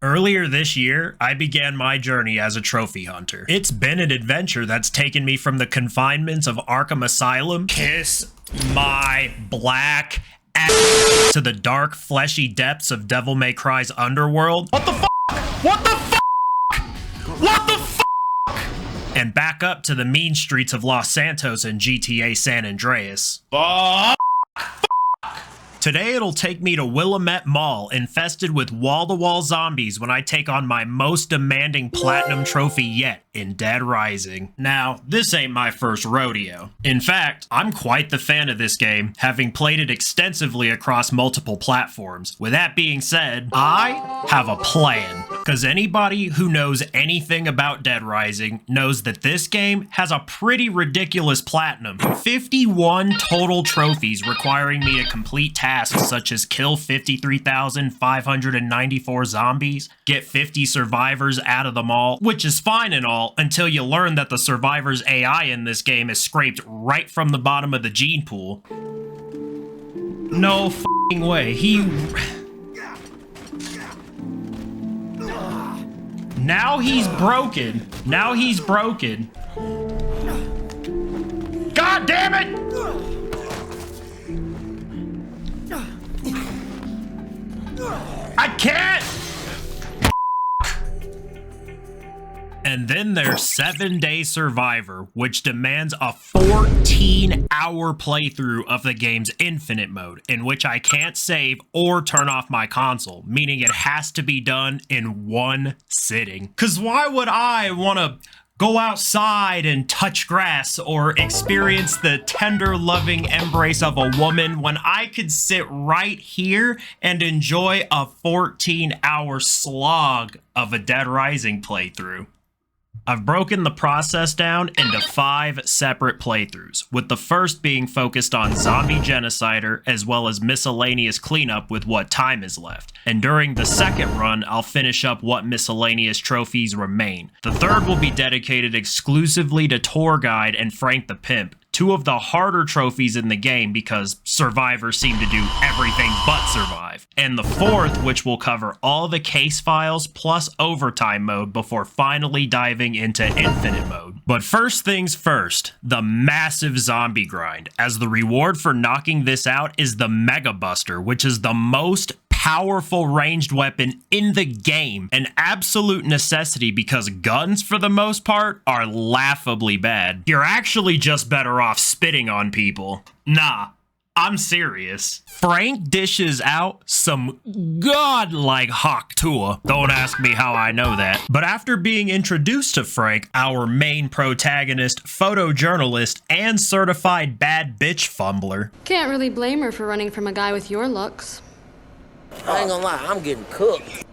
Earlier this year, I began my journey as a trophy hunter. It's been an adventure that's taken me from the confinements of Arkham Asylum, kiss my black ass, to the dark, fleshy depths of Devil May Cry's underworld. What the fuck? What the fuck? What the fuck? And back up to the mean streets of Los Santos and GTA San Andreas. Fuck! Today it'll take me to Willamette Mall, infested with wall-to-wall zombies when I take on my most demanding platinum trophy yet in Dead Rising. Now, this ain't my first rodeo. In fact, I'm quite the fan of this game, having played it extensively across multiple platforms. With that being said, I have a plan. Because anybody who knows anything about Dead Rising knows that this game has a pretty ridiculous platinum. 51 total trophies requiring me to complete tasks such as kill 53,594 zombies, get 50 survivors out of the mall, which is fine and all until you learn that the survivors' AI in this game is scraped right from the bottom of the gene pool. No f***ing way. Now he's broken. Now he's broken. God damn it! I can't! And then there's 7-Day Survivor, which demands a 14-hour playthrough of the game's infinite mode, in which I can't save or turn off my console, meaning it has to be done in one sitting. Cause why would I wanna go outside and touch grass or experience the tender, loving embrace of a woman when I could sit right here and enjoy a 14-hour slog of a Dead Rising playthrough? I've broken the process down into 5 separate playthroughs, with the first being focused on zombie genocider as well as miscellaneous cleanup with what time is left. And during the second run, I'll finish up what miscellaneous trophies remain. The third will be dedicated exclusively to Tour Guide and Frank the Pimp, 2 of the harder trophies in the game because survivors seem to do everything but survive. And the fourth, which will cover all the case files plus overtime mode before finally diving into infinite mode. But first things first, the massive zombie grind, as the reward for knocking this out is the Mega Buster, which is the most powerful ranged weapon in the game, an absolute necessity because guns, for the most part, are laughably bad. You're actually just better off spitting on people. Nah, I'm serious. Frank dishes out some godlike hawk tour. Don't ask me how I know that. But after being introduced to Frank, our main protagonist, photojournalist, and certified bad bitch fumbler. Can't really blame her for running from a guy with your looks. I ain't gonna lie, I'm getting cooked.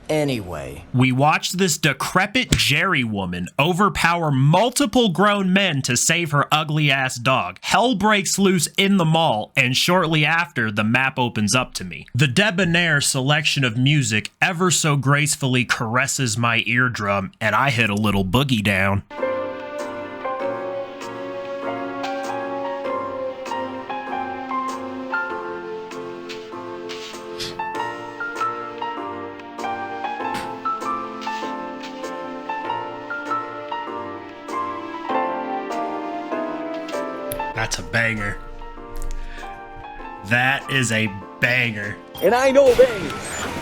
Anyway, we watched this decrepit Jerry woman overpower multiple grown men to save her ugly ass dog. Hell breaks loose in the mall, and shortly after, the map opens up to me. The debonair selection of music ever so gracefully caresses my eardrum, and I hit a little boogie down. That's a banger. That is a banger. And I know bangers.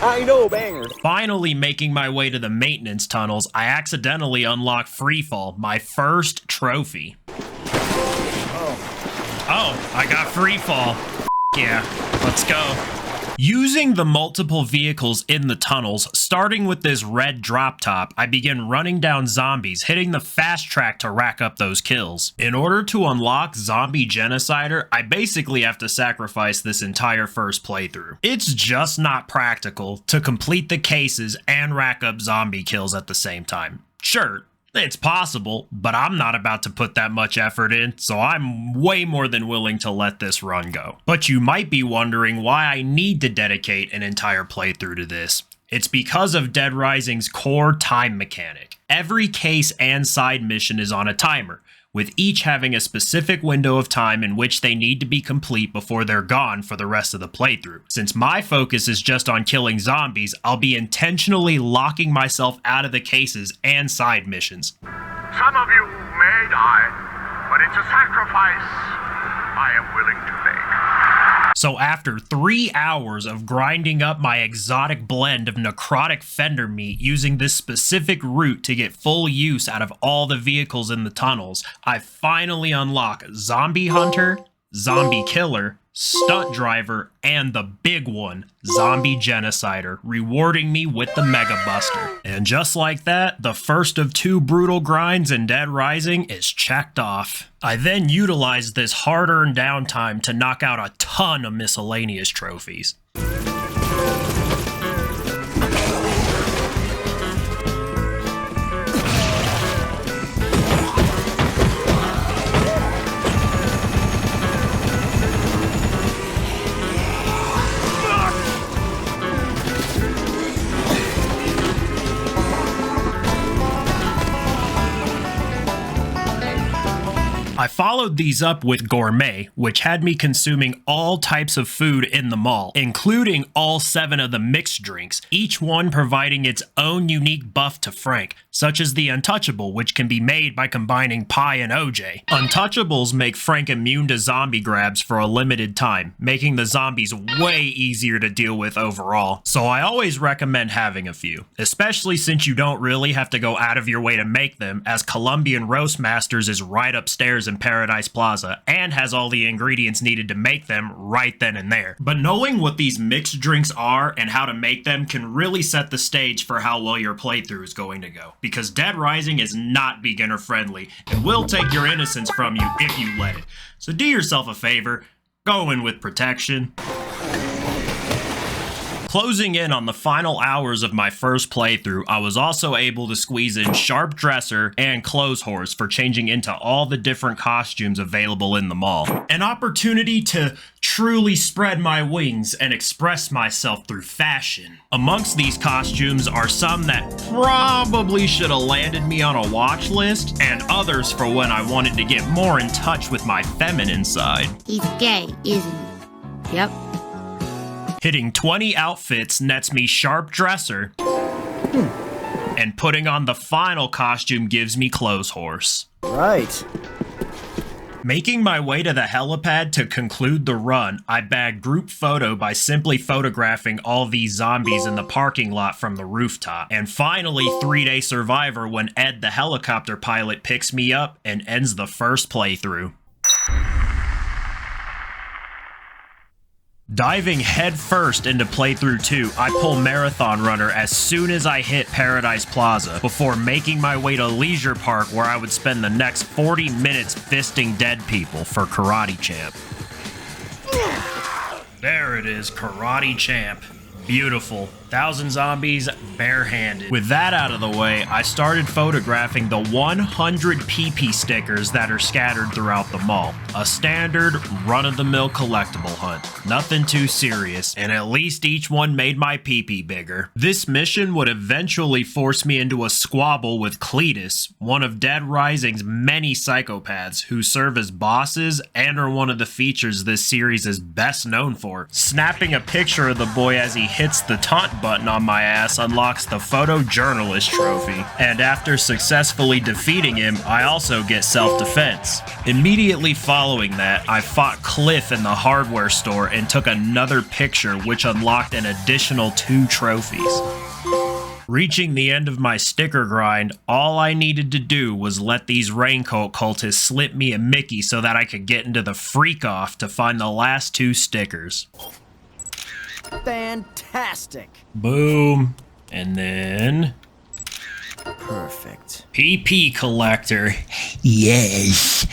I know bangers. Finally making my way to the maintenance tunnels, I accidentally unlock Freefall, my first trophy. Oh, I got Freefall. Yeah, let's go. Using the multiple vehicles in the tunnels, starting with this red drop top, I begin running down zombies, hitting the fast track to rack up those kills. In order to unlock Zombie Genocider, I basically have to sacrifice this entire first playthrough. It's just not practical to complete the cases and rack up zombie kills at the same time. Sure, it's possible, but I'm not about to put that much effort in, so I'm way more than willing to let this run go. But you might be wondering why I need to dedicate an entire playthrough to this. It's because of Dead Rising's core time mechanic. Every case and side mission is on a timer, with each having a specific window of time in which they need to be complete before they're gone for the rest of the playthrough. Since my focus is just on killing zombies, I'll be intentionally locking myself out of the cases and side missions. Some of you may die, but it's a sacrifice I am willing to make. So after 3 hours of grinding up my exotic blend of necrotic fender meat using this specific route to get full use out of all the vehicles in the tunnels, I finally unlock Zombie Hunter, Zombie Killer, Stunt Driver, and the big one, Zombie Genocider, rewarding me with the Mega Buster. And just like that, the first of 2 brutal grinds in Dead Rising is checked off. I then utilized this hard-earned downtime to knock out a ton of miscellaneous trophies. I followed these up with Gourmet, which had me consuming all types of food in the mall, including all 7 of the mixed drinks, each one providing its own unique buff to Frank, such as the Untouchable, which can be made by combining Pie and OJ. Untouchables make Frank immune to zombie grabs for a limited time, making the zombies way easier to deal with overall, so I always recommend having a few, especially since you don't really have to go out of your way to make them, as Colombian Roast Masters is right upstairs in Paradise Plaza and has all the ingredients needed to make them right then and there. But knowing what these mixed drinks are and how to make them can really set the stage for how well your playthrough is going to go, because Dead Rising is not beginner friendly and will take your innocence from you if you let it. So do yourself a favor, go in with protection. Closing in on the final hours of my first playthrough, I was also able to squeeze in Sharp Dresser and Clothes Horse for changing into all the different costumes available in the mall. An opportunity to truly spread my wings and express myself through fashion. Amongst these costumes are some that probably should have landed me on a watch list, and others for when I wanted to get more in touch with my feminine side. He's gay, isn't he? Yep. Hitting 20 outfits nets me Sharp Dresser, and putting on the final costume gives me Clothes Horse. Right. Making my way to the helipad to conclude the run, I bagged group photo by simply photographing all these zombies in the parking lot from the rooftop. And finally, 3-day survivor when Ed the helicopter pilot picks me up and ends the first playthrough. Diving headfirst into playthrough 2, I pull Marathon Runner as soon as I hit Paradise Plaza, before making my way to Leisure Park, where I would spend the next 40 minutes fisting dead people for Karate Champ. There it is, Karate Champ. Beautiful. 1,000 zombies barehanded. With that out of the way, I started photographing the 100 PP stickers that are scattered throughout the mall. A standard, run-of-the-mill collectible hunt. Nothing too serious, and at least each one made my PP bigger. This mission would eventually force me into a squabble with Cletus, one of Dead Rising's many psychopaths who serve as bosses and are one of the features this series is best known for. Snapping a picture of the boy as he hits the taunt button on my ass unlocks the photojournalist trophy, and after successfully defeating him, I also get self-defense. Immediately following that, I fought Cliff in the hardware store and took another picture, which unlocked an additional 2 trophies. Reaching the end of my sticker grind, all I needed to do was let these Raincoat cultists slip me a Mickey so that I could get into the freak off to find the last 2 stickers. Fantastic. Boom. And then... Perfect. PP Collector. Yes.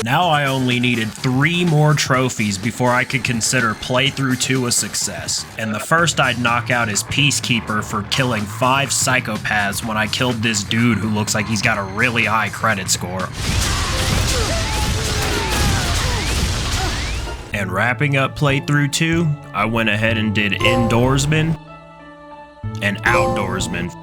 Now I only needed 3 more trophies before I could consider playthrough 2 a success. And the first I'd knock out is Peacekeeper for killing 5 psychopaths when I killed this dude who looks like he's got a really high credit score. And wrapping up playthrough 2, I went ahead and did Indoorsman and Outdoorsman.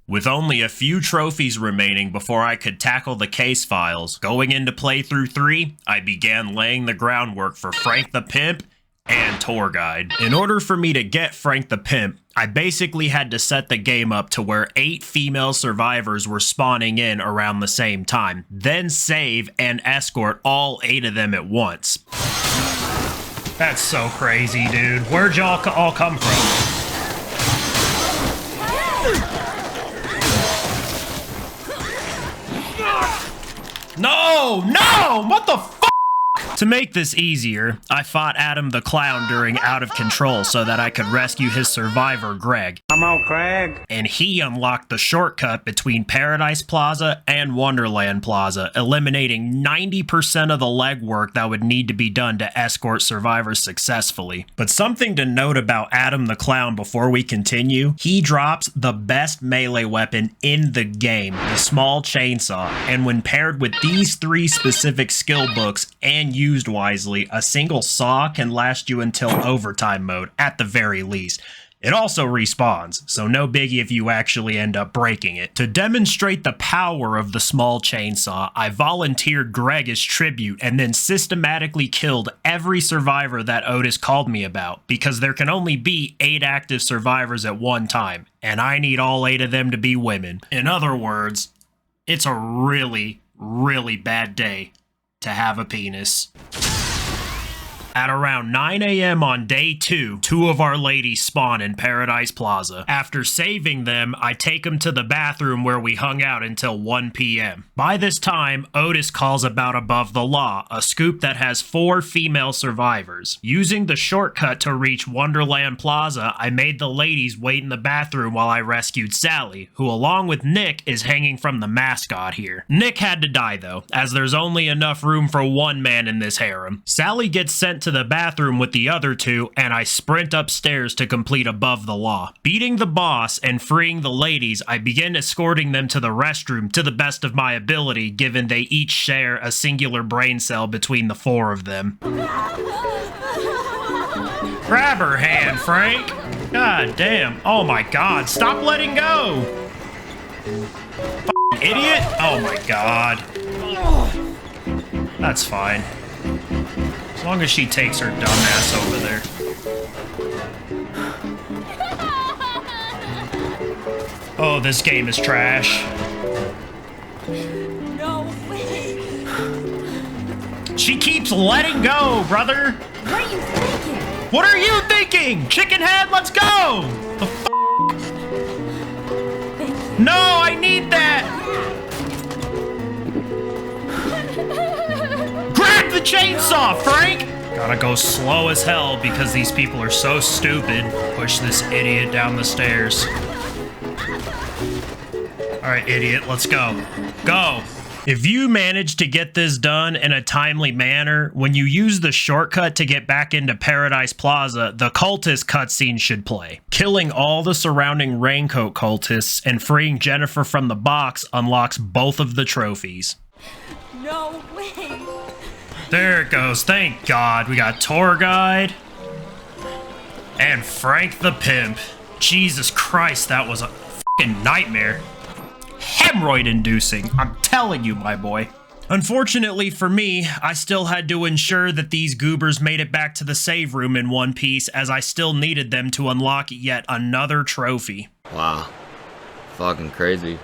With only a few trophies remaining before I could tackle the case files, going into playthrough 3, I began laying the groundwork for Frank the Pimp and Tour Guide. In order for me to get Frank the Pimp, I basically had to set the game up to where 8 female survivors were spawning in around the same time, then save and escort all 8 of them at once. That's so crazy, dude. Where'd y'all all come from? No! No! What the f***? To make this easier, I fought Adam the Clown during Out of Control so that I could rescue his survivor, Greg. Come on, Craig. And he unlocked the shortcut between Paradise Plaza and Wonderland Plaza, eliminating 90% of the legwork that would need to be done to escort survivors successfully. But something to note about Adam the Clown before we continue, he drops the best melee weapon in the game, the small chainsaw, and when paired with these 3 specific skill books and used wisely, a single saw can last you until overtime mode, at the very least. It also respawns, so no biggie if you actually end up breaking it. To demonstrate the power of the small chainsaw, I volunteered Greg as tribute and then systematically killed every survivor that Otis called me about, because there can only be 8 active survivors at one time, and I need all 8 of them to be women. In other words, it's a really, really bad day to have a penis. At around 9 a.m. on day 2, 2 of our ladies spawn in Paradise Plaza. After saving them, I take them to the bathroom where we hung out until 1 p.m. By this time, Otis calls about Above the Law, a scoop that has 4 female survivors. Using the shortcut to reach Wonderland Plaza, I made the ladies wait in the bathroom while I rescued Sally, who along with Nick is hanging from the mascot here. Nick had to die though, as there's only enough room for 1 man in this harem. Sally gets sent to the bathroom with the other 2, and I sprint upstairs to complete Above the Law. Beating the boss and freeing the ladies, I begin escorting them to the restroom to the best of my ability, given they each share a singular brain cell between the 4 of them. Grab her hand, Frank! God damn. Oh my god, stop letting go! F***ing idiot! Oh my god. That's fine. As long as she takes her dumb ass over there. Oh, this game is trash. No way. She keeps letting go, brother. What are you thinking? What are you thinking? Chicken head, let's go. The f***? No, I need that. Grab the chainsaw, Frank! Gotta go slow as hell because these people are so stupid. Push this idiot down the stairs. Alright, idiot, let's go. Go! If you manage to get this done in a timely manner, when you use the shortcut to get back into Paradise Plaza, the cultist cutscene should play. Killing all the surrounding Raincoat cultists and freeing Jennifer from the box unlocks both of the trophies. No way. There it goes, thank God. We got Tour Guide and Frank the Pimp. Jesus Christ, that was a fucking nightmare. Hemorrhoid inducing, I'm telling you, my boy. Unfortunately for me, I still had to ensure that these goobers made it back to the save room in one piece, as I still needed them to unlock yet another trophy. Wow. Fucking crazy.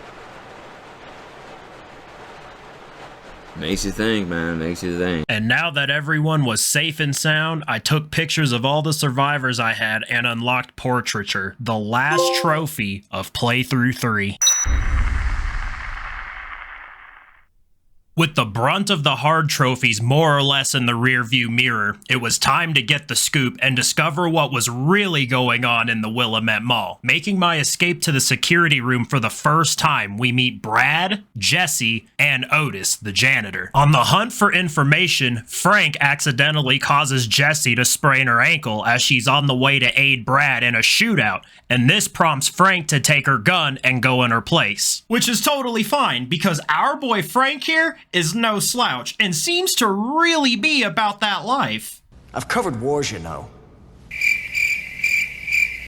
Makes you think, man. Makes you think. And now that everyone was safe and sound, I took pictures of all the survivors I had and unlocked Portraiture, the last trophy of Playthrough 3. With the brunt of the hard trophies more or less in the rearview mirror, it was time to get the scoop and discover what was really going on in the Willamette Mall. Making my escape to the security room for the first time, we meet Brad, Jesse, and Otis, the janitor. On the hunt for information, Frank accidentally causes Jesse to sprain her ankle as she's on the way to aid Brad in a shootout, and this prompts Frank to take her gun and go in her place. Which is totally fine, because our boy Frank here is no slouch and seems to really be about that life. I've covered wars, you know.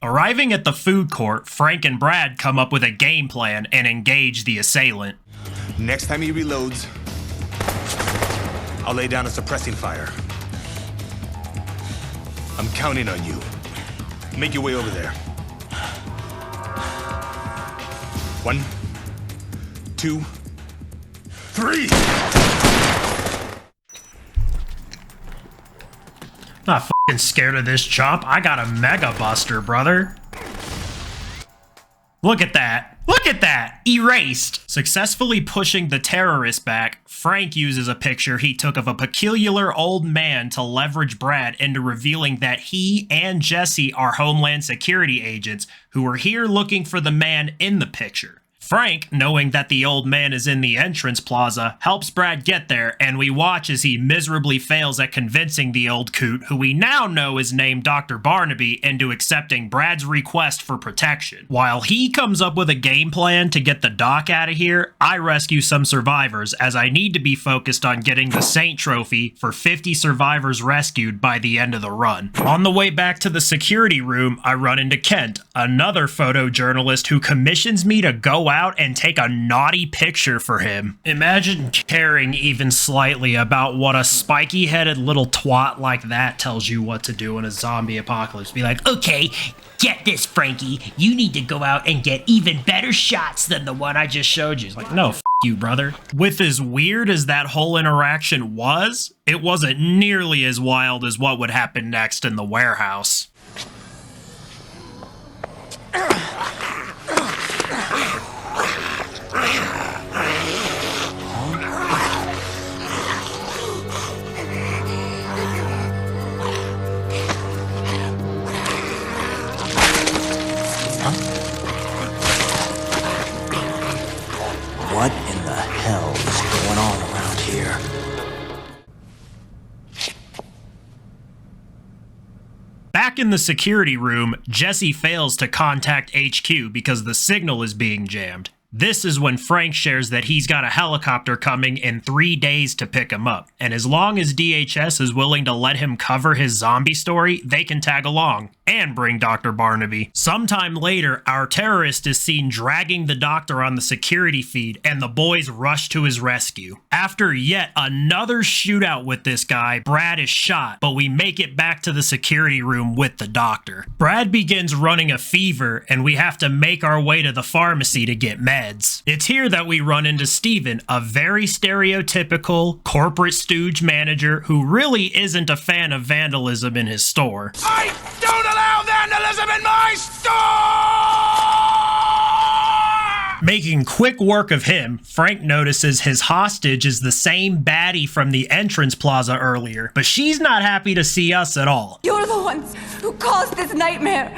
Arriving at the food court, Frank and Brad come up with a game plan and engage the assailant. Next time he reloads, I'll lay down a suppressing fire. I'm counting on you. Make your way over there. 1, 2, 3! Not f***ing scared of this chump. I got a Mega Buster, brother. Look at that. Look at that. Erased. Successfully pushing the terrorist back, Frank uses a picture he took of a peculiar old man to leverage Brad into revealing that he and Jesse are Homeland Security agents who are here looking for the man in the picture. Frank, knowing that the old man is in the entrance plaza, helps Brad get there, and we watch as he miserably fails at convincing the old coot, who we now know is named Dr. Barnaby, into accepting Brad's request for protection. While he comes up with a game plan to get the doc out of here, I rescue some survivors, as I need to be focused on getting the Saint Trophy for 50 survivors rescued by the end of the run. On the way back to the security room, I run into Kent, another photojournalist who commissions me to go out and take a naughty picture for him. Imagine caring even slightly about what a spiky-headed little twat like that tells you what to do in a zombie apocalypse. Be like, okay, get this, Frankie. You need to go out and get even better shots than the one I just showed you. It's like, no, f you, brother. With as weird as that whole interaction was, it wasn't nearly as wild as what would happen next in the warehouse. What in the hell is going on around here? Back in the security room, Jesse fails to contact HQ because the signal is being jammed. This is when Frank shares that he's got a helicopter coming in 3 days to pick him up, and as long as DHS is willing to let him cover his zombie story, they can tag along and bring Dr. Barnaby. Sometime later, our terrorist is seen dragging the doctor on the security feed, and the boys rush to his rescue. After yet another shootout with this guy, Brad is shot, but we make it back to the security room with the doctor. Brad begins running a fever, and we have to make our way to the pharmacy to get meds. It's here that we run into Steven, a very stereotypical corporate stooge manager who really isn't a fan of vandalism in his store. I don't allow vandalism in my store! Making quick work of him, Frank notices his hostage is the same baddie from the entrance plaza earlier, but she's not happy to see us at all. You're the ones who caused this nightmare.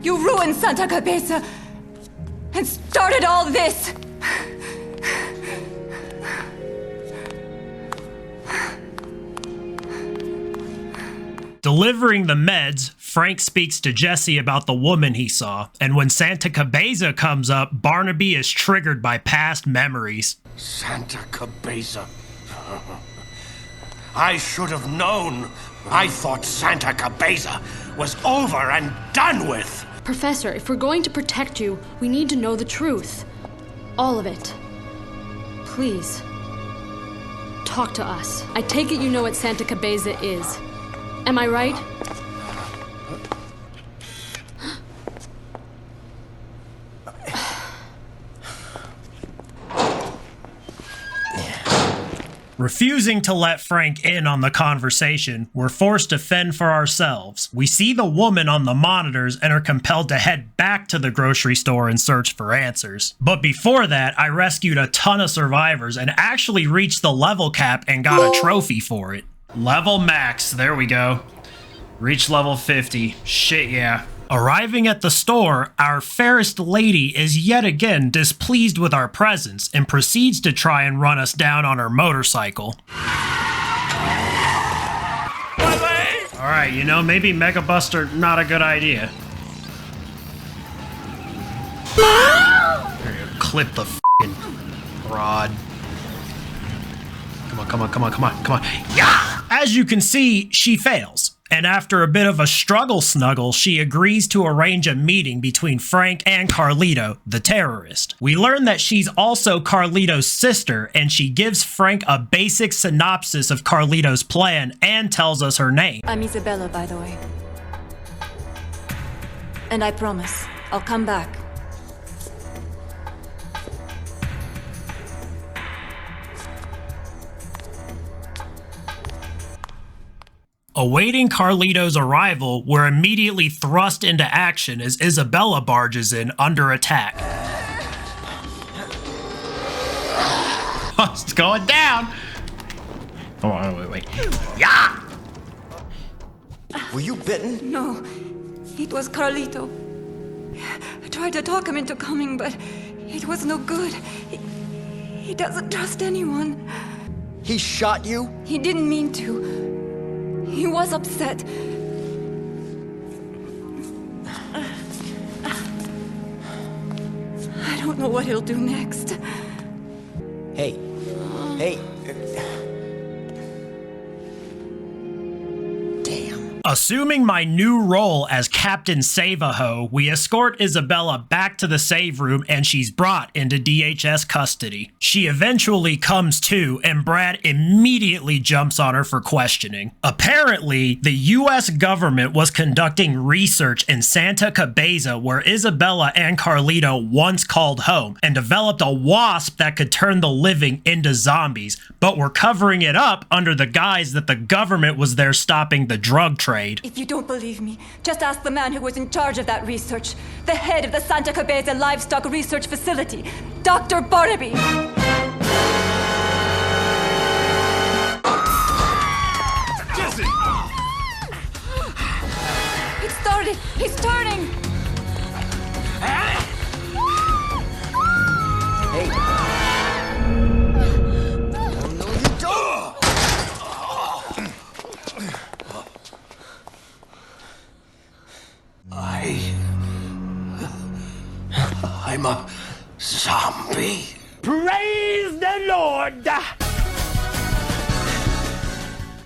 You ruined Santa Cabeza and started all this. Delivering the meds, Frank speaks to Jesse about the woman he saw, and when Santa Cabeza comes up, Barnaby is triggered by past memories. Santa Cabeza. I should have known. I thought Santa Cabeza was over and done with. Professor, if we're going to protect you, we need to know the truth. All of it. Please. Talk to us. I take it you know what Santa Cabeza is. Am I right? Refusing to let Frank in on the conversation, we're forced to fend for ourselves. We see the woman on the monitors and are compelled to head back to the grocery store and search for answers. But before that, I rescued a ton of survivors and actually reached the level cap and got a trophy for it. Level max, there we go. Reach level 50, shit yeah. Arriving at the store, our fairest lady is yet again displeased with our presence and proceeds to try and run us down on her motorcycle. Alright, you know, maybe Mega Buster, not a good idea. Clip the f***ing rod. Come on, come on, come on, come on, come on. Yeah! As you can see, she fails. And after a bit of a struggle snuggle, she agrees to arrange a meeting between Frank and Carlito, the terrorist. We learn that she's also Carlito's sister, and she gives Frank a basic synopsis of Carlito's plan and tells us her name. I'm Isabella, by the way. And I promise, I'll come back. Awaiting Carlito's arrival, we're immediately thrust into action as Isabella barges in under attack. Oh, it's going down! Oh, wait. Yeah! Were you bitten? No, it was Carlito. I tried to talk him into coming, but it was no good. He doesn't trust anyone. He shot you? He didn't mean to. He was upset. I don't know what he'll do next. Hey. Assuming my new role as Captain Save-A-Ho, we escort Isabella back to the save room and she's brought into DHS custody. She eventually comes to, and Brad immediately jumps on her for questioning. Apparently, the US government was conducting research in Santa Cabeza where Isabella and Carlito once called home and developed a wasp that could turn the living into zombies, but were covering it up under the guise that the government was there stopping the drug trade. If you don't believe me, just ask the man who was in charge of that research, the head of the Santa Cabeza Livestock Research Facility, Dr. Barnaby. Jesse! It started! He's turning! Hey. Oh, no, you don't! I'm a zombie. Praise the Lord!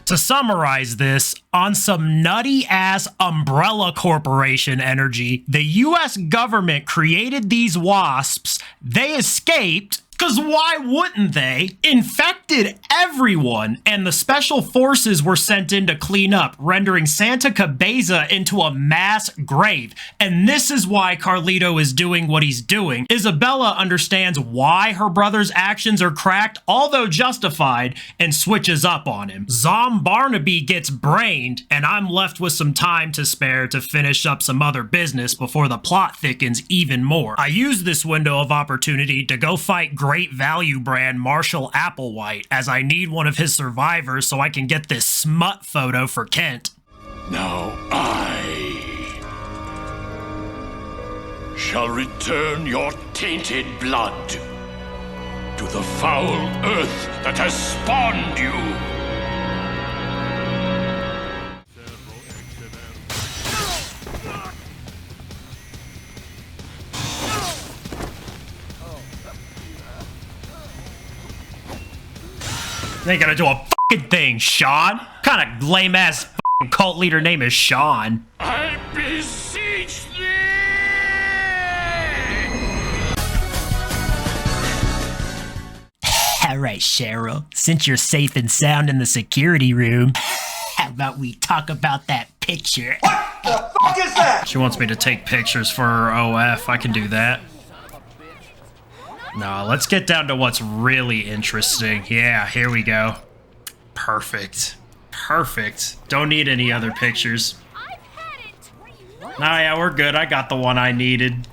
To summarize this, on some nutty-ass umbrella corporation energy, the US government created these wasps, they escaped, because why wouldn't they? Infected everyone, and the special forces were sent in to clean up, rendering Santa Cabeza into a mass grave. And this is why Carlito is doing what he's doing. Isabella understands why her brother's actions are cracked, although justified, and switches up on him. Zom Barnaby gets brained, and I'm left with some time to spare to finish up some other business before the plot thickens even more. I use this window of opportunity to go fight Great Value brand Marshall Applewhite, as I need one of his survivors so I can get this smut photo for Kent. Now I shall return your tainted blood to the foul earth that has spawned you. They ain't gonna do a fucking thing, Sean. What kind of lame-ass fucking cult leader name is Sean? I beseech thee! Alright, Cheryl. Since you're safe and sound in the security room, how about we talk about that picture? What the fuck is that? She wants me to take pictures for her OF. I can do that. No, let's get down to what's really interesting. Yeah, here we go. Perfect. Perfect. Don't need any other pictures. Oh yeah, we're good. I got the one I needed.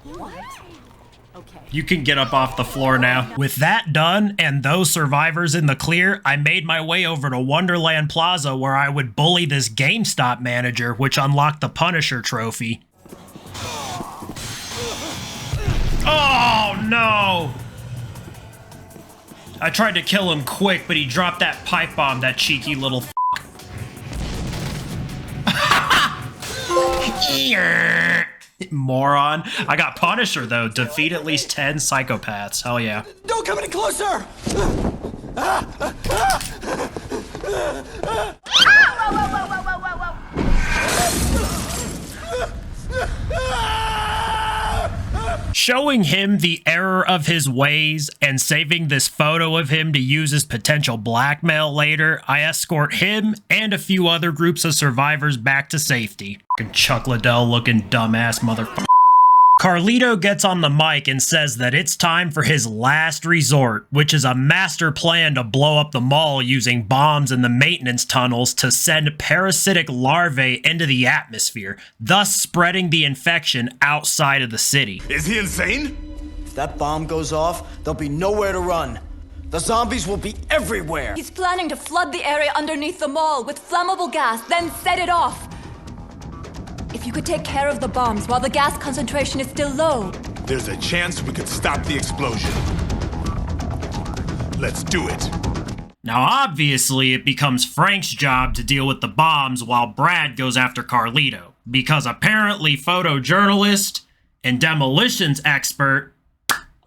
You can get up off the floor now. With that done, and those survivors in the clear, I made my way over to Wonderland Plaza where I would bully this GameStop manager, which unlocked the Punisher trophy. Oh no! I tried to kill him quick, but he dropped that pipe bomb, that cheeky little f***. Moron. I got Punisher, though. Defeat at least 10 psychopaths. Hell yeah. Don't come any closer! showing him the error of his ways and saving this photo of him to use as potential blackmail later, I escort him and a few other groups of survivors back to safety. Fucking Chuck Liddell looking dumbass motherfucker. Carlito gets on the mic and says that it's time for his last resort, which is a master plan to blow up the mall using bombs in the maintenance tunnels to send parasitic larvae into the atmosphere, thus spreading the infection outside of the city. Is he insane? If that bomb goes off, there'll be nowhere to run. The zombies will be everywhere. He's planning to flood the area underneath the mall with flammable gas, then set it off. If you could take care of the bombs while the gas concentration is still low. There's a chance we could stop the explosion. Let's do it. Now, obviously, it becomes Frank's job to deal with the bombs while Brad goes after Carlito, because apparently photojournalist and demolitions expert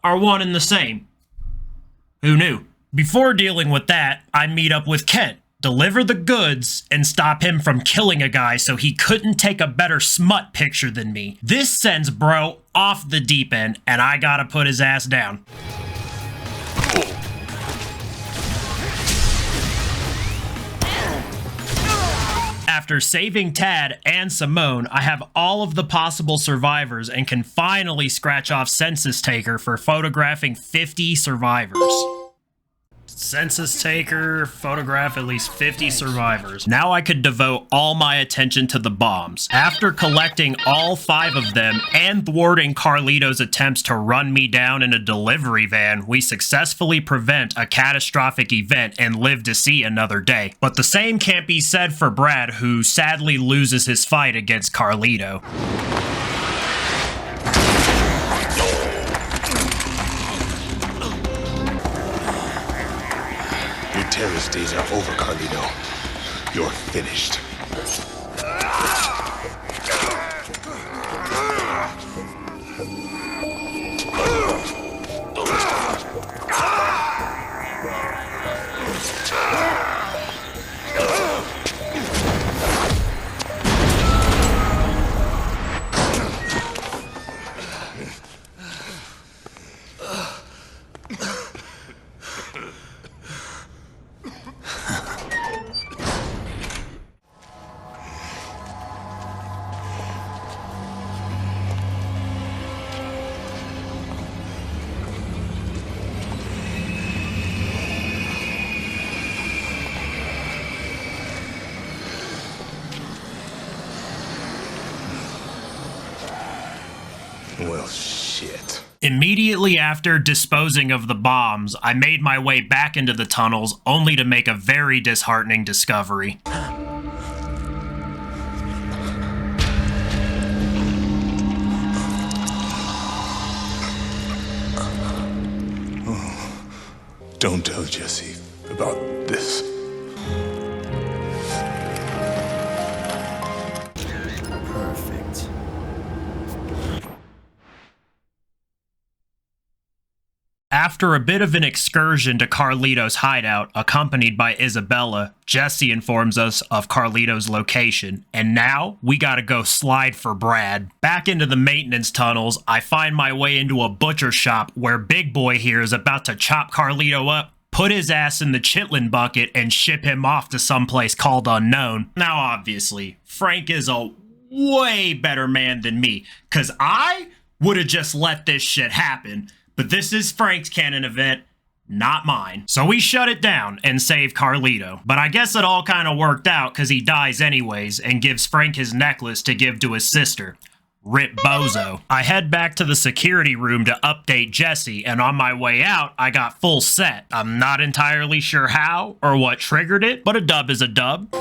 are one and the same. Who knew? Before dealing with that, I meet up with Kent, deliver the goods, and stop him from killing a guy so he couldn't take a better smut picture than me. This sends bro off the deep end, and I gotta put his ass down. After saving Tad and Simone, I have all of the possible survivors and can finally scratch off census taker for photographing 50 survivors. Census taker, photograph at least 50 survivors. Now I could devote all my attention to the bombs. After collecting all 5 of them and thwarting Carlito's attempts to run me down in a delivery van, we successfully prevent a catastrophic event and live to see another day. But the same can't be said for Brad, who sadly loses his fight against Carlito. Terrorist days are over, Carlito. You're finished. Well, shit. Immediately after disposing of the bombs, I made my way back into the tunnels, only to make a very disheartening discovery. Don't tell Jesse about this. Perfect. After a bit of an excursion to Carlito's hideout, accompanied by Isabella, Jesse informs us of Carlito's location, and now we gotta go slide for Brad. Back into the maintenance tunnels, I find my way into a butcher shop where Big Boy here is about to chop Carlito up, put his ass in the chitlin bucket, and ship him off to someplace called Unknown. Now obviously, Frank is a way better man than me, cause I would've just let this shit happen. But this is Frank's canon event, not mine. So we shut it down and save Carlito. But I guess it all kind of worked out because he dies anyways and gives Frank his necklace to give to his sister. Rip Bozo. I head back to the security room to update Jesse, and on my way out, I got full set. I'm not entirely sure how or what triggered it, but a dub is a dub.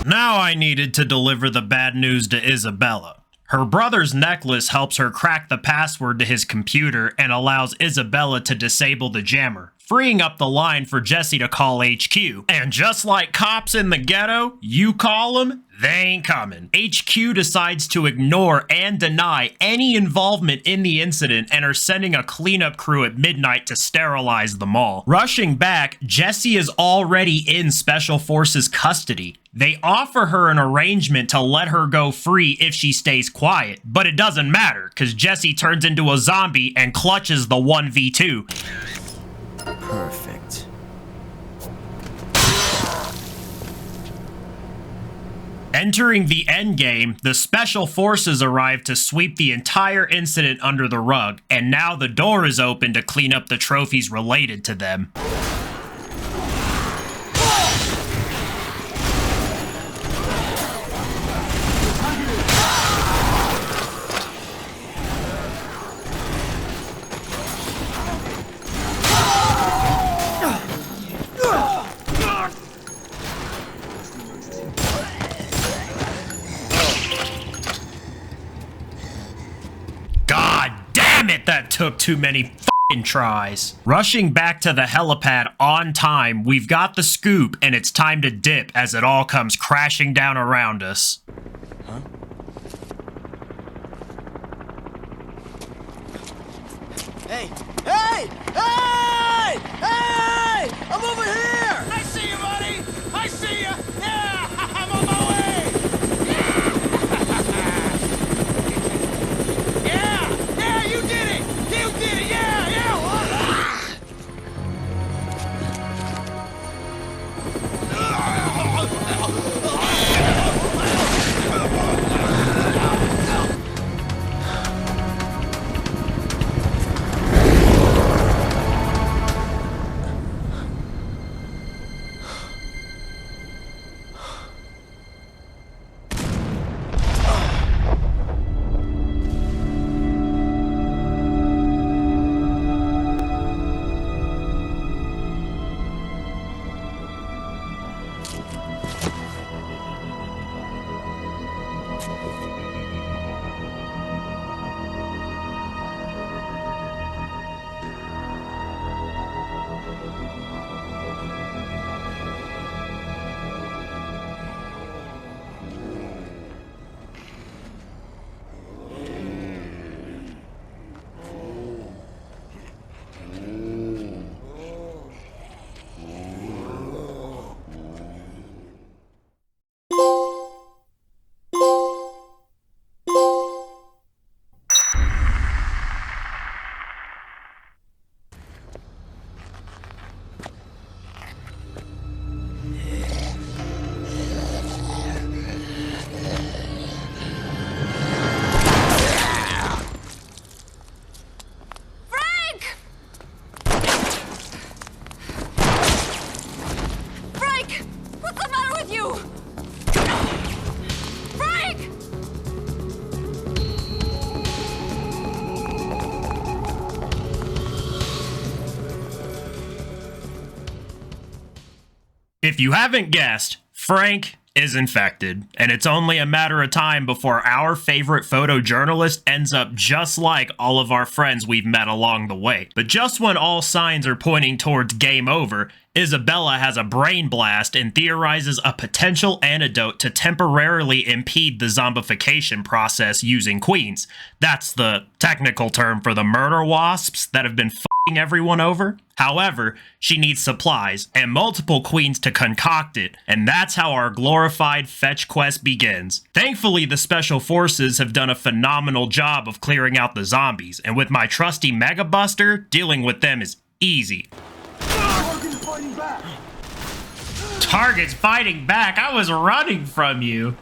Now I needed to deliver the bad news to Isabella. Her brother's necklace helps her crack the password to his computer and allows Isabella to disable the jammer. freeing up the line for Jesse to call HQ. And just like cops in the ghetto, you call them, they ain't coming. HQ decides to ignore and deny any involvement in the incident and are sending a cleanup crew at midnight to sterilize the mall. Rushing back, Jesse is already in Special Forces custody. They offer her an arrangement to let her go free if she stays quiet, but it doesn't matter because Jesse turns into a zombie and clutches the 1v2. Perfect. Entering the endgame, the Special Forces arrive to sweep the entire incident under the rug, and now the door is open to clean up the trophies related to them. That took too many f***ing tries. Rushing back to the helipad on time, we've got the scoop and it's time to dip as it all comes crashing down around us. Huh? Hey! Hey! Hey! Hey! I'm over here! I see you, buddy! I see you! Yeah! I'm on my way! If you haven't guessed, Frank is infected, and it's only a matter of time before our favorite photojournalist ends up just like all of our friends we've met along the way. But just when all signs are pointing towards game over, Isabella has a brain blast and theorizes a potential antidote to temporarily impede the zombification process using queens. That's the technical term for the murder wasps that have been f***ing everyone over. However, she needs supplies and multiple queens to concoct it, and that's how our glorified fetch quest begins. Thankfully, the Special Forces have done a phenomenal job of clearing out the zombies, and with my trusty Mega Buster, dealing with them is easy. Target's fighting back. I was running from you.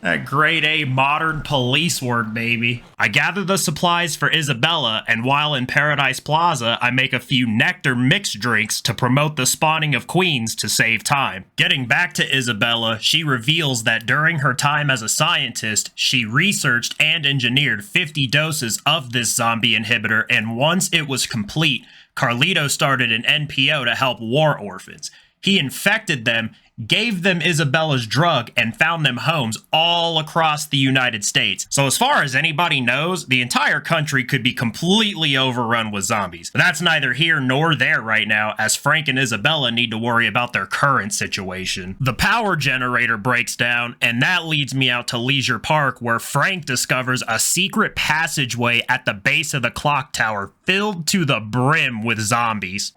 That grade A modern police work, baby. I gather the supplies for Isabella, and while in Paradise Plaza, I make a few nectar mixed drinks to promote the spawning of queens to save time. Getting back to Isabella, she reveals that during her time as a scientist, she researched and engineered 50 doses of this zombie inhibitor, and once it was complete, Carlito started an NPO to help war orphans. He infected them, gave them Isabella's drug, and found them homes all across the United States. So as far as anybody knows, the entire country could be completely overrun with zombies. But that's neither here nor there right now, as Frank and Isabella need to worry about their current situation. The power generator breaks down, and that leads me out to Leisure Park, where Frank discovers a secret passageway at the base of the clock tower filled to the brim with zombies.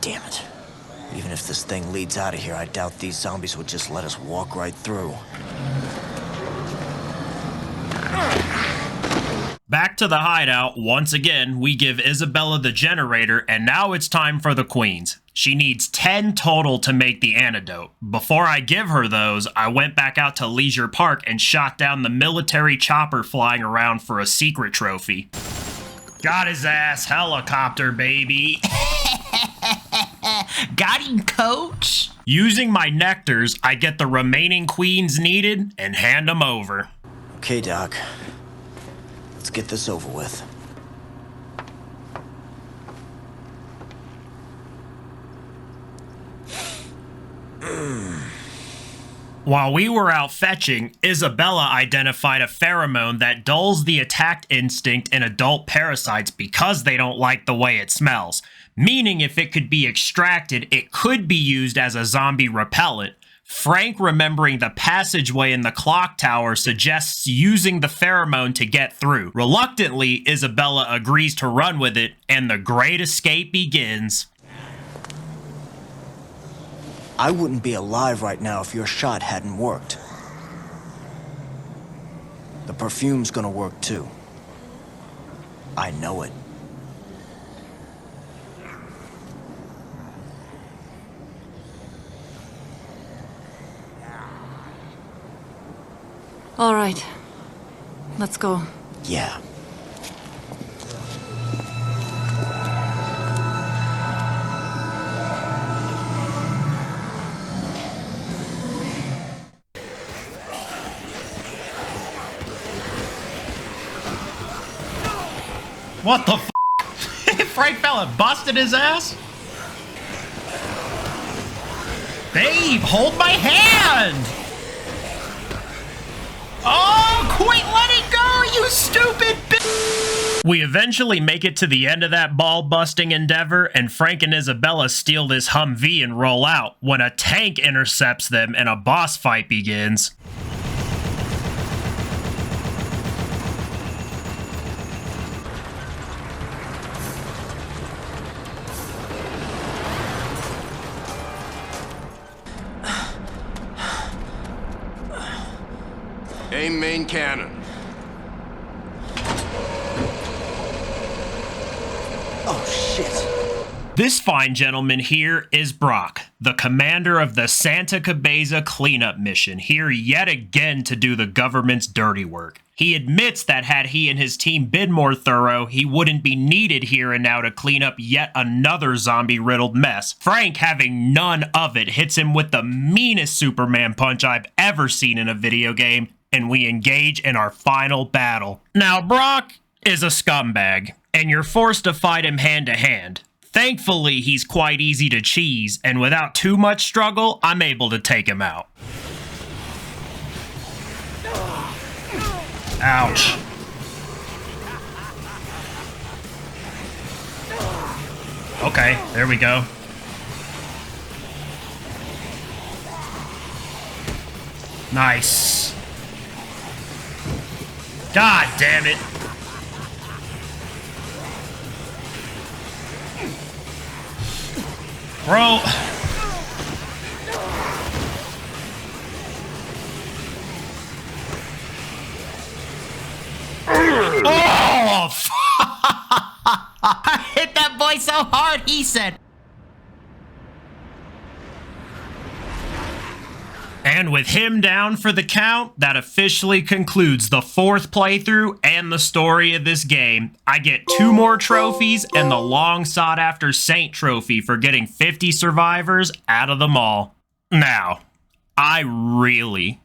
Damn it. Even if this thing leads out of here, I doubt these zombies would just let us walk right through. Back to the hideout, once again, we give Isabella the generator, and now it's time for the queens. She needs 10 total to make the antidote. Before I give her those, I went back out to Leisure Park and shot down the military chopper flying around for a secret trophy. Got his ass, helicopter, baby. Got him, coach! Using my nectars, I get the remaining queens needed and hand them over. Okay, Doc. Let's get this over with. While we were out fetching, Isabella identified a pheromone that dulls the attack instinct in adult parasites because they don't like the way it smells. Meaning if it could be extracted, it could be used as a zombie repellent. Frank, remembering the passageway in the clock tower, suggests using the pheromone to get through. Reluctantly, Isabella agrees to run with it, and the great escape begins. I wouldn't be alive right now if your shot hadn't worked. The perfume's gonna work too. I know it. All right. Let's go. Yeah. What the f? Frank fella busted his ass? Babe, hold my hand! Oh, quit letting go, you stupid bitch! We eventually make it to the end of that ball-busting endeavor, and Frank and Isabella steal this Humvee and roll out, when a tank intercepts them and a boss fight begins. Aim main cannon. Oh, shit. This fine gentleman here is Brock, the commander of the Santa Cabeza cleanup mission, here yet again to do the government's dirty work. He admits that had he and his team been more thorough, he wouldn't be needed here and now to clean up yet another zombie-riddled mess. Frank, having none of it, hits him with the meanest Superman punch I've ever seen in a video game, and we engage in our final battle. Now, Brock is a scumbag, and you're forced to fight him hand-to-hand. Thankfully, he's quite easy to cheese, and without too much struggle, I'm able to take him out. Ouch. Okay, there we go. Nice. God damn it. Bro. Oh, I hit that boy so hard, he said. And with him down for the count, that officially concludes the 4th playthrough and the story of this game. I get 2 more trophies and the long sought after Saint trophy for getting 50 survivors out of them all. Now, I really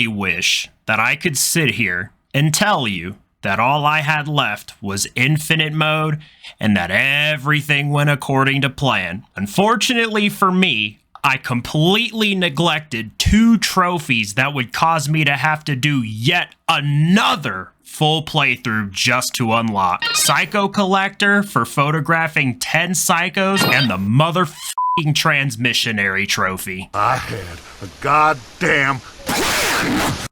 wish that I could sit here and tell you that all I had left was infinite mode and that everything went according to plan. Unfortunately for me, I completely neglected 2 trophies that would cause me to have to do yet another full playthrough just to unlock. Psycho Collector for photographing 10 psychos and the motherfucking Transmissionary trophy. I had a goddamn...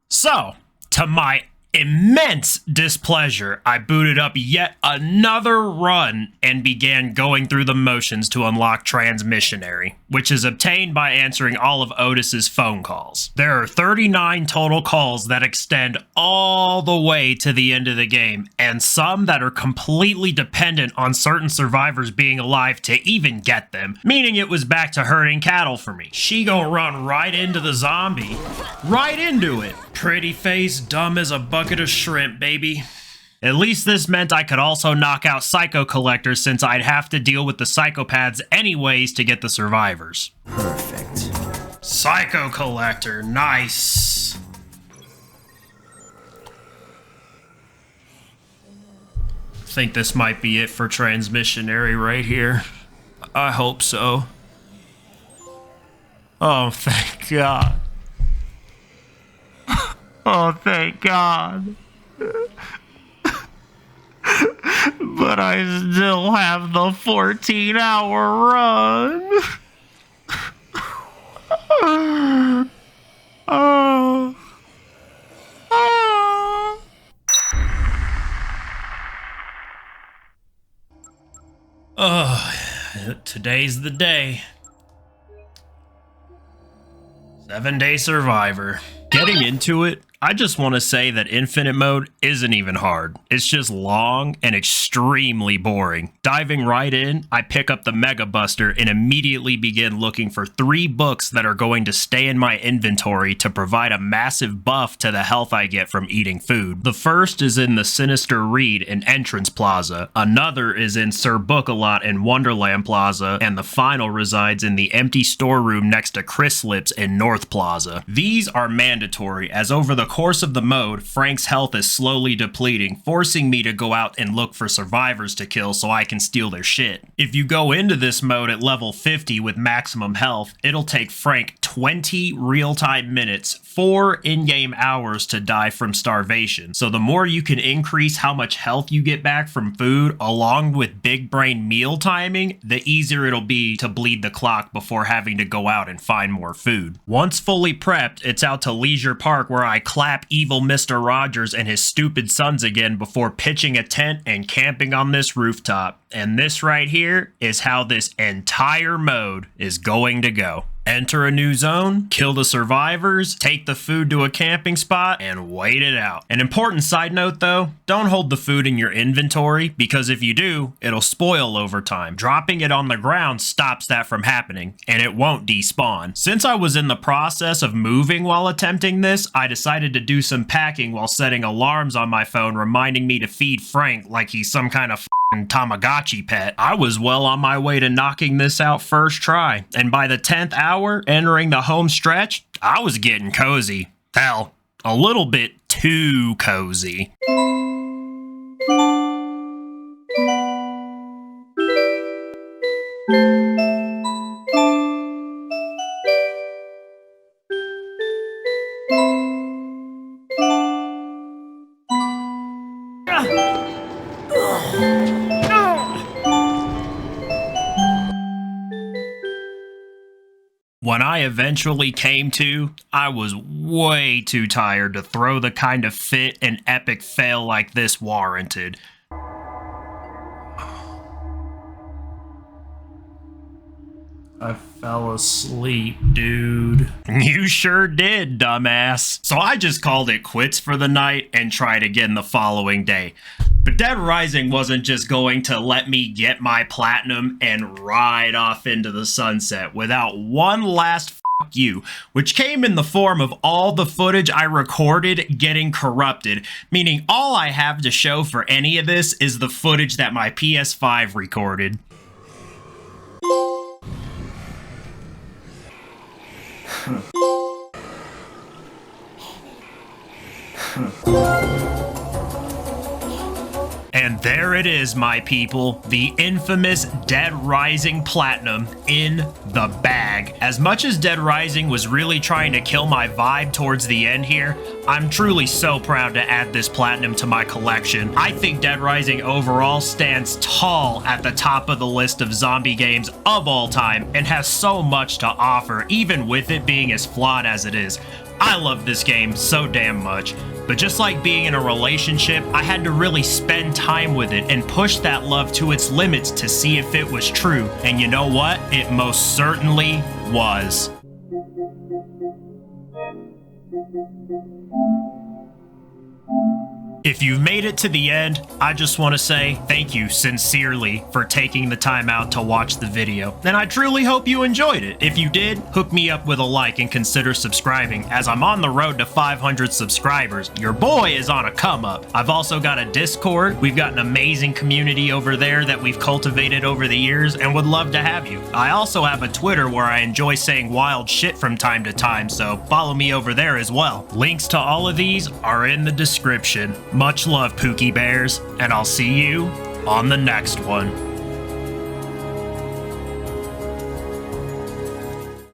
So, to my immense displeasure, I booted up yet another run and began going through the motions to unlock Transmissionary, which is obtained by answering all of Otis's phone calls. There are 39 total calls that extend all the way to the end of the game, and some that are completely dependent on certain survivors being alive to even get them, meaning it was back to herding cattle for me. She gon' run right into the zombie. Right into it. Pretty face, dumb as a bucket of shrimp, baby. At least this meant I could also knock out Psycho Collectors since I'd have to deal with the psychopaths anyways to get the survivors. Perfect. Psycho Collector, nice. I think this might be it for Transmissionary right here. I hope so. Oh, thank God. Oh, thank God. But I still have the 14-hour run. Oh. Oh. Oh, today's the day. 7-day survivor. Getting into it, I just want to say that infinite mode isn't even hard. It's just long and extremely boring. Diving right in, I pick up the Mega Buster and immediately begin looking for 3 books that are going to stay in my inventory to provide a massive buff to the health I get from eating food. The first is in the Sinister Reed in Entrance Plaza, another is in Sir Book-A-Lot in Wonderland Plaza, and the final resides in the empty storeroom next to Chris Lips in North Plaza. These are mandatory, as over the course of the mode, Frank's health is slowly depleting, forcing me to go out and look for survivors to kill so I can steal their shit. If you go into this mode at level 50 with maximum health, it'll take Frank 20 real-time minutes, 4 in-game hours to die from starvation. So the more you can increase how much health you get back from food, along with big brain meal timing, the easier it'll be to bleed the clock before having to go out and find more food. Once fully prepped, it's out to Leisure Park where I clap evil Mr. Rogers and his stupid sons again before pitching a tent and camping on this rooftop. And this right here is how this entire mode is going to go. Enter a new zone, kill the survivors, take the food to a camping spot, and wait it out. An important side note though, don't hold the food in your inventory, because if you do, it'll spoil over time. Dropping it on the ground stops that from happening, and it won't despawn. Since I was in the process of moving while attempting this, I decided to do some packing while setting alarms on my phone reminding me to feed Frank like he's some kind of Tamagotchi pet. I was well on my way to knocking this out first try, and by the 10th hour, entering the home stretch, I was getting cozy. Hell, a little bit too cozy. When I eventually came to, I was way too tired to throw the kind of fit an epic fail like this warranted. I fell asleep, dude. You sure did, dumbass. So I just called it quits for the night and tried again the following day. But Dead Rising wasn't just going to let me get my platinum and ride off into the sunset without one last fuck you, which came in the form of all the footage I recorded getting corrupted, meaning all I have to show for any of this is the footage that my PS5 recorded. And there it is, my people, the infamous Dead Rising Platinum in the bag. As much as Dead Rising was really trying to kill my vibe towards the end here, I'm truly so proud to add this Platinum to my collection. I think Dead Rising overall stands tall at the top of the list of zombie games of all time and has so much to offer, even with it being as flawed as it is. I love this game so damn much, but just like being in a relationship, I had to really spend time with it and push that love to its limits to see if it was true. And you know what? It most certainly was. If you've made it to the end, I just want to say thank you sincerely for taking the time out to watch the video. And I truly hope you enjoyed it. If you did, hook me up with a like and consider subscribing, as I'm on the road to 500 subscribers. Your boy is on a come up. I've also got a Discord. We've got an amazing community over there that we've cultivated over the years and would love to have you. I also have a Twitter where I enjoy saying wild shit from time to time, so follow me over there as well. Links to all of these are in the description. Much love, Pookie Bears, and I'll see you on the next one.